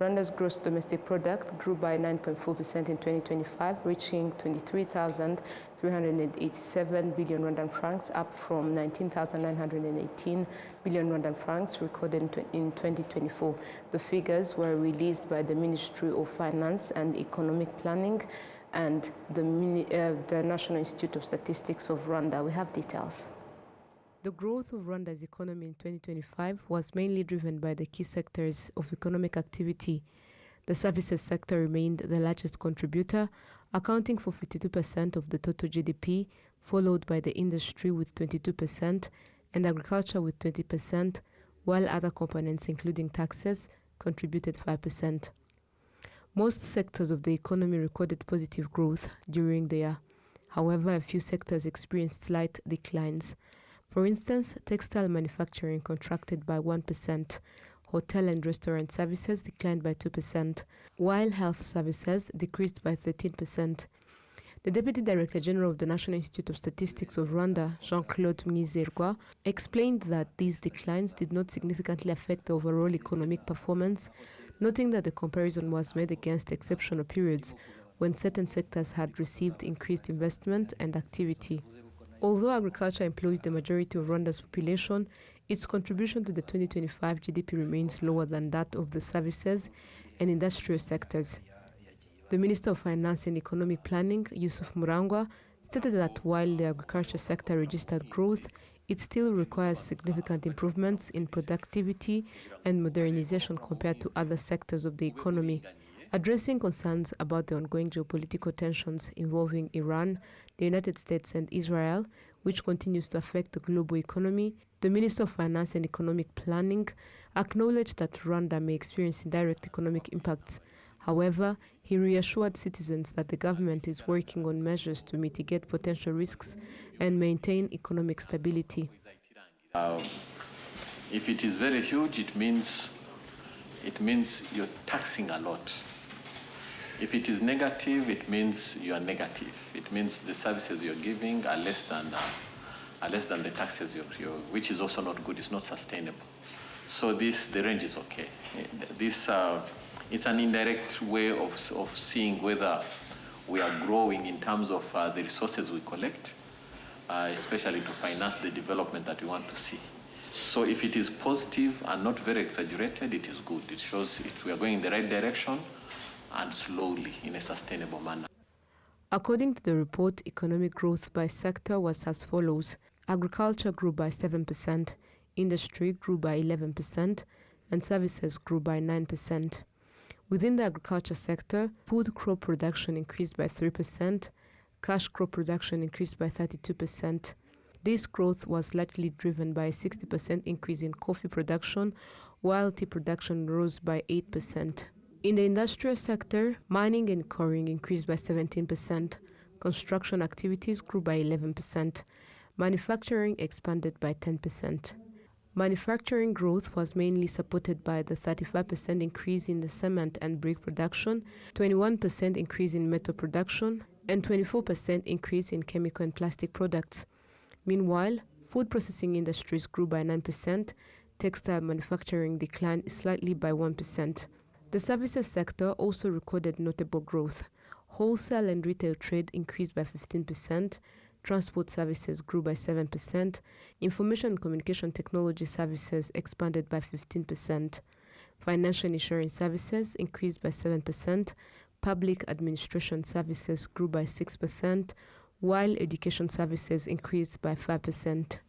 Rwanda's gross domestic product grew by 9.4% in 2025, reaching 23,387 billion Rwandan francs, up from 19,918 billion Rwandan francs recorded in 2024. The figures were released by the Ministry of Finance and Economic Planning and the National Institute of Statistics of Rwanda. We have details. The growth of Rwanda's economy in 2025 was mainly driven by the key sectors of economic activity. The services sector remained the largest contributor, accounting for 52% of the total GDP, followed by the industry with 22% and agriculture with 20%, while other components, including taxes, contributed 5%. Most sectors of the economy recorded positive growth during the year. However, a few sectors experienced slight declines. For instance, textile manufacturing contracted by 1%, hotel and restaurant services declined by 2%, while health services decreased by 13%. The Deputy Director General of the National Institute of Statistics of Rwanda, Jean-Claude Mwizerwa, explained that these declines did not significantly affect the overall economic performance, noting that the comparison was made against exceptional periods when certain sectors had received increased investment and activity. Although agriculture employs the majority of Rwanda's population, its contribution to the 2025 GDP remains lower than that of the services and industrial sectors. The Minister of Finance and Economic Planning, Yusuf Murangwa, stated that while the agriculture sector registered growth, it still requires significant improvements in productivity and modernization compared to other sectors of the economy. Addressing concerns about the ongoing geopolitical tensions involving Iran, the United States and Israel, which continues to affect the global economy, the Minister of Finance and Economic Planning acknowledged that Rwanda may experience indirect economic impacts. However, he reassured citizens that the government is working on measures to mitigate potential risks and maintain economic stability. If it is very huge, it means you're taxing a lot. If it is negative, it means you are negative. It means the services you're giving are less than the taxes which is also not good. It's not sustainable. So the range is okay. This it's an indirect way of seeing whether we are growing in terms of the resources we collect, especially to finance the development that we want to see. So if it is positive and not very exaggerated, it is good. It shows we are going in the right direction and slowly in a sustainable manner. According to the report, economic growth by sector was as follows. Agriculture grew by 7%, industry grew by 11%, and services grew by 9%. Within the agriculture sector, food crop production increased by 3%, cash crop production increased by 32%. This growth was largely driven by a 60% increase in coffee production, while tea production rose by 8%. In the industrial sector, mining and quarrying increased by 17%, construction activities grew by 11%, manufacturing expanded by 10%. Manufacturing growth was mainly supported by the 35% increase in the cement and brick production, 21% increase in metal production, and 24% increase in chemical and plastic products. Meanwhile, food processing industries grew by 9%, textile manufacturing declined slightly by 1%. The services sector also recorded notable growth. Wholesale and retail trade increased by 15%, transport services grew by 7%, information and communication technology services expanded by 15%, financial and insurance services increased by 7%, public administration services grew by 6%, while education services increased by 5%.